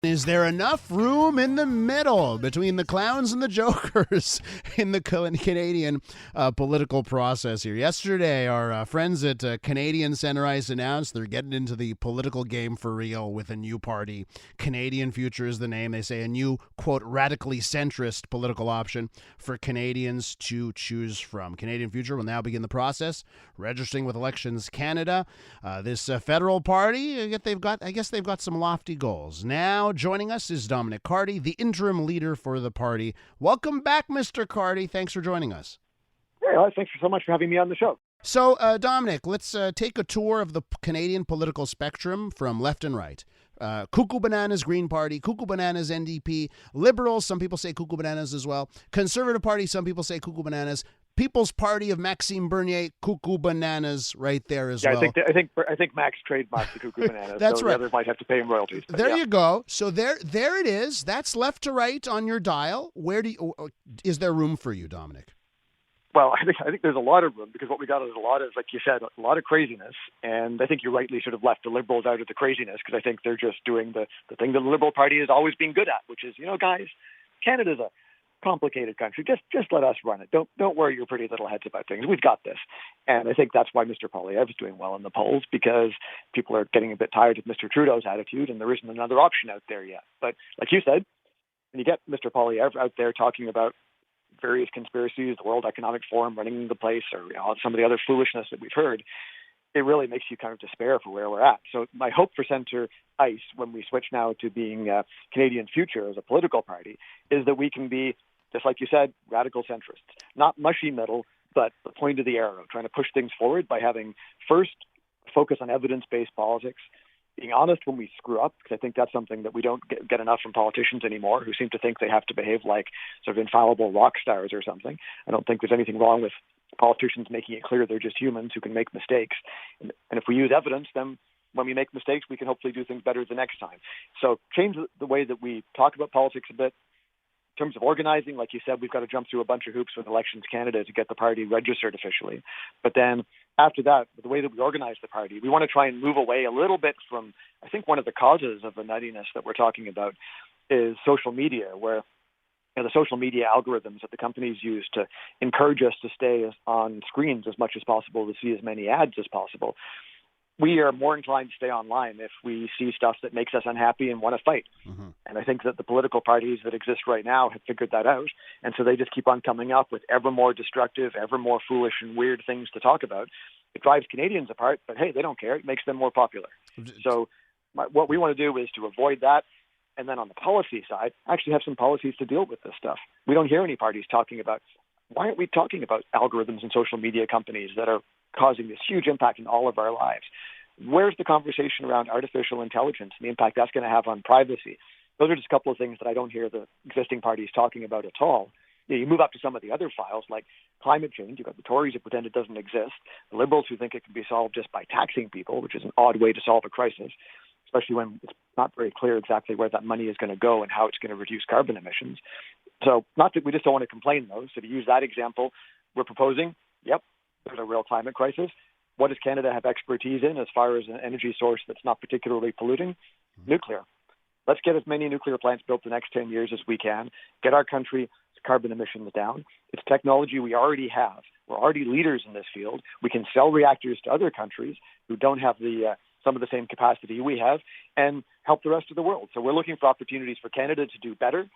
Is there enough room in the middle between the clowns and the jokers in the Canadian political process here? Yesterday, our friends at Canadian Center Ice announced they're getting into the political game for real with a new party. Canadian Future is the name. They say a new, quote, radically centrist political option for Canadians to choose from. Canadian Future will now begin the process, registering with Elections Canada. This federal party, I guess they've got some lofty goals. Now, joining us is Dominic Cardy, the interim leader for the party. Welcome back, Mr. Cardy. Thanks for joining us. Hey, thanks so much for having me on the show. So, Dominic, let's take a tour of the Canadian political spectrum from left and right. Cuckoo Bananas, Green Party. Cuckoo Bananas, NDP. Liberals, some people say Cuckoo Bananas as well. Conservative Party, some people say Cuckoo Bananas. People's Party of Maxime Bernier, Cuckoo Bananas, right there as well. I think Max trademarked the Cuckoo Bananas. That's so right. The others might have to pay him royalties. There you go. So there it is. That's left to right on your dial. Is there room for you, Dominic? Well, I think there's a lot of room because what we got is like you said, a lot of craziness. And I think you rightly should have left the Liberals out of the craziness because I think they're just doing the thing that the Liberal Party has always been good at, which is, guys, Canada's a complicated country. Just let us run it. Don't worry your pretty little heads about things. We've got this. And I think that's why Mr. Poilievre is doing well in the polls, because people are getting a bit tired of Mr. Trudeau's attitude, and there isn't another option out there yet. But like you said, when you get Mr. Poilievre out there talking about various conspiracies, the World Economic Forum running the place, or some of the other foolishness that we've heard, it really makes you kind of despair for where we're at. So my hope for Centre Ice, when we switch now to being Canadian Future as a political party, is that we can be, just like you said, radical centrists. Not mushy middle, but the point of the arrow, trying to push things forward by having first focus on evidence-based politics, being honest when we screw up, because I think that's something that we don't get enough from politicians anymore, who seem to think they have to behave like sort of infallible rock stars or something. I don't think there's anything wrong with politicians making it clear they're just humans who can make mistakes. And if we use evidence, then when we make mistakes, we can hopefully do things better the next time. So change the way that we talk about politics a bit. In terms of organizing, like you said, we've got to jump through a bunch of hoops with Elections Canada to get the party registered officially. But then after that, the way that we organize the party, we want to try and move away a little bit from, I think one of the causes of the nuttiness that we're talking about is social media, where the social media algorithms that the companies use to encourage us to stay on screens as much as possible, to see as many ads as possible. We are more inclined to stay online if we see stuff that makes us unhappy and want to fight. Mm-hmm. And I think that the political parties that exist right now have figured that out. And so they just keep on coming up with ever more destructive, ever more foolish and weird things to talk about. It drives Canadians apart, but hey, they don't care. It makes them more popular. So what we want to do is to avoid that. And then on the policy side, actually have some policies to deal with this stuff. We don't hear any parties talking about, why aren't we talking about algorithms and social media companies that are causing this huge impact in all of our lives? Where's the conversation around artificial intelligence and the impact that's going to have on privacy? Those are just a couple of things that I don't hear the existing parties talking about at all. You move up to some of the other files, like climate change. You've got the Tories who pretend it doesn't exist, the Liberals who think it can be solved just by taxing people, which is an odd way to solve a crisis, especially when it's not very clear exactly where that money is going to go and how it's going to reduce carbon emissions. So not that we just don't want to complain, though. So to use that example, we're proposing, yep, there's a real climate crisis. What does Canada have expertise in as far as an energy source that's not particularly polluting? Nuclear. Let's get as many nuclear plants built the next 10 years as we can, get our country's carbon emissions down. It's technology we already have. We're already leaders in this field. We can sell reactors to other countries who don't have some of the same capacity we have and help the rest of the world. So we're looking for opportunities for Canada to do better,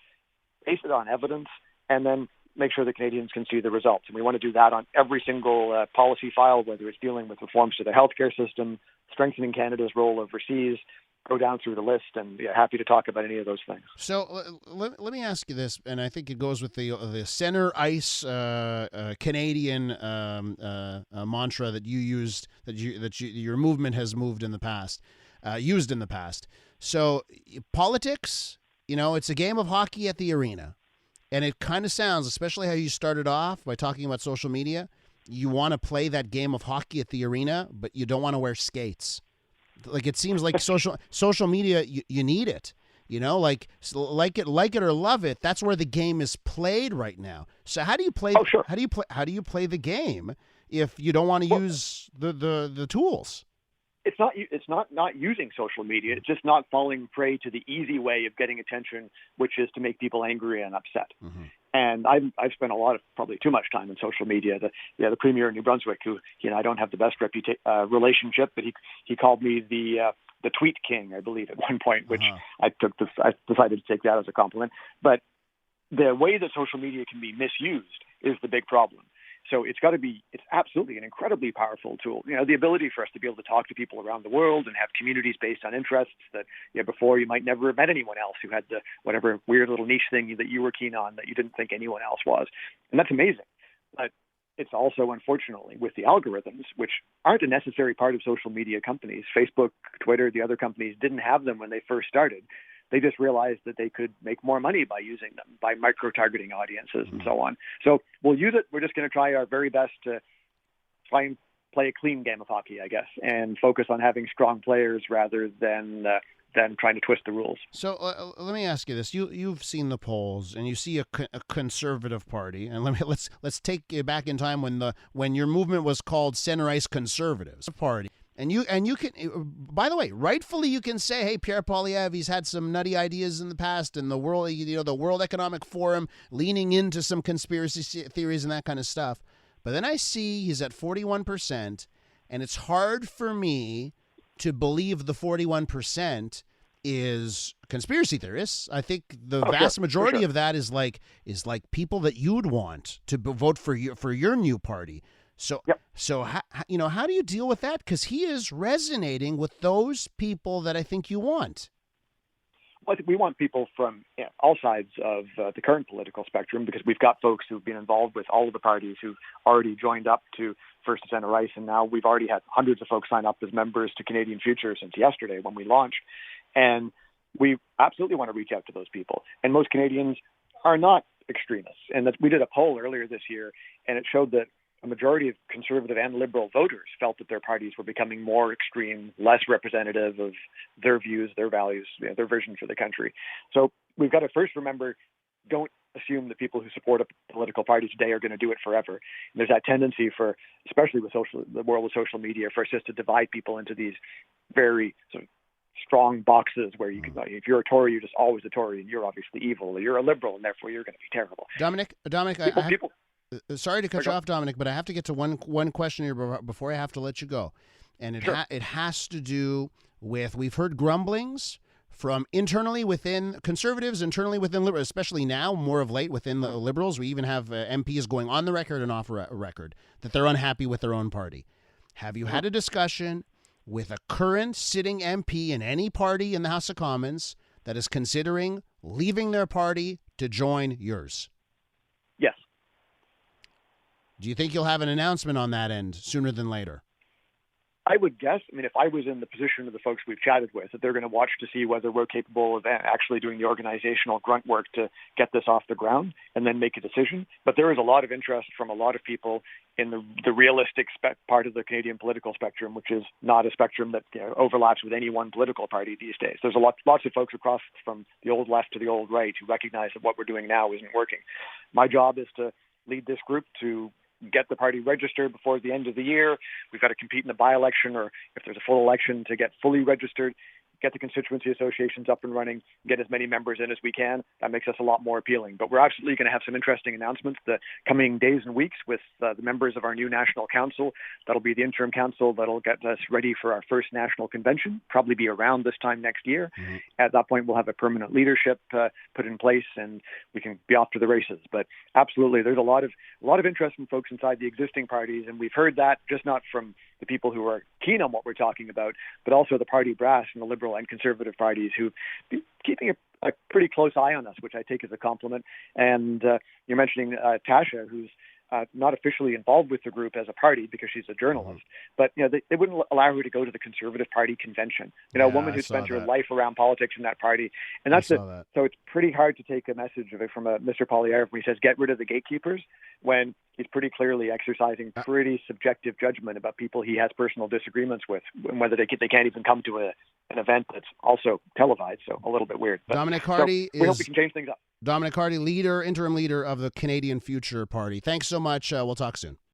base it on evidence, and then make sure the Canadians can see the results. And we want to do that on every single policy file, whether it's dealing with reforms to the healthcare system, strengthening Canada's role overseas, go down through the list, and happy to talk about any of those things. So let me ask you this, and I think it goes with the Centre Ice Canadian mantra that you used, that your movement has used in the past. So politics, it's a game of hockey at the arena. And it kind of sounds, especially how you started off by talking about social media, you want to play that game of hockey at the arena, but you don't want to wear skates. Like, it seems like social media, you need it. Like it or love it. That's where the game is played right now. So how do you play? Oh, sure. How do you play the game if you don't want to use the tools? it's not using social media. It's just not falling prey to the easy way of getting attention, which is to make people angry and upset. Mm-hmm. And I've spent probably too much time in social media. The premier in New Brunswick, who I don't have the best relationship, but he called me the tweet king, I believe, at one point, which I decided to take that as a compliment. But the way that social media can be misused is the big problem. So it's absolutely an incredibly powerful tool. The ability for us to be able to talk to people around the world and have communities based on interests that before you might never have met anyone else who had the whatever weird little niche thing that you were keen on that you didn't think anyone else was. And that's amazing. But it's also, unfortunately, with the algorithms, which aren't a necessary part of social media companies. Facebook, Twitter, the other companies didn't have them when they first started. They just realized that they could make more money by using them, by micro-targeting audiences and so on. So we'll use it. We're just going to try our very best to try and play a clean game of hockey, I guess, and focus on having strong players rather than trying to twist the rules. So let me ask you this: you've seen the polls, and you see a conservative party, and let's take you back in time when your movement was called Center Ice Conservatives Party. And you can, by the way, rightfully you can say, hey, Pierre Poilievre, he's had some nutty ideas in the past, and the World Economic Forum leaning into some conspiracy theories and that kind of stuff. But then I see he's at 41%, and it's hard for me to believe the 41% is conspiracy theorists. I think the vast majority of that is like people that you'd want to vote for your new party. So how do you deal with that? Because he is resonating with those people that I think you want. Well, I think we want people from all sides of the current political spectrum, because we've got folks who've been involved with all of the parties who've already joined up to First Center Ice, and now we've already had hundreds of folks sign up as members to Canadian Future since yesterday when we launched. And we absolutely want to reach out to those people. And most Canadians are not extremists. And we did a poll earlier this year, and it showed that a majority of conservative and liberal voters felt that their parties were becoming more extreme, less representative of their views, their values, their vision for the country. So we've got to first remember, don't assume that people who support a political party today are going to do it forever. And there's that tendency for, especially with the world of social media, for us just to divide people into these very sort of strong boxes where you can, if you're a Tory, you're just always a Tory, and you're obviously evil, or you're a liberal, and therefore you're going to be terrible. Dominic, sorry to cut you off, Dominic, but I have to get to one question here before I have to let you go. And it has to do with, we've heard grumblings from internally within Conservatives, internally within Liberals, especially now, more of late within the Liberals. We even have MPs going on the record and off record that they're unhappy with their own party. Have you had a discussion with a current sitting MP in any party in the House of Commons that is considering leaving their party to join yours? Yes. Do you think you'll have an announcement on that end sooner than later? I would guess, if I was in the position of the folks we've chatted with, that they're going to watch to see whether we're capable of actually doing the organizational grunt work to get this off the ground and then make a decision. But there is a lot of interest from a lot of people in the realistic part of the Canadian political spectrum, which is not a spectrum that overlaps with any one political party these days. There's lots of folks across from the old left to the old right who recognize that what we're doing now isn't working. My job is to lead this group to get the party registered before the end of the year. We've got to compete in a by-election, or if there's a full election, to get fully registered, get the constituency associations up and running, get as many members in as we can. That makes us a lot more appealing. But we're absolutely going to have some interesting announcements the coming days and weeks with the members of our new national council. That'll be the interim council that'll get us ready for our first national convention, probably be around this time next year. Mm-hmm. At that point, we'll have a permanent leadership put in place, and we can be off to the races. But absolutely, there's a lot of interest from folks inside the existing parties, and we've heard that just not from the people who are keen on what we're talking about, but also the party brass and the Liberal and Conservative parties who've been keeping a pretty close eye on us, which I take as a compliment. And you're mentioning Tasha, who's not officially involved with the group as a party because she's a journalist, but they wouldn't allow her to go to the Conservative Party convention. A woman who spent her life around politics in that party, and that's it. So it's pretty hard to take a message from a Mr. Poilievre when he says get rid of the gatekeepers, when he's pretty clearly exercising pretty subjective judgment about people he has personal disagreements with, and whether they can't even come to an event that's also televised. So a little bit weird. But, Dominic Cardy we hope we can change things up. Dominic Cardy, interim leader of the Canadian Future Party. Thanks so much. We'll talk soon.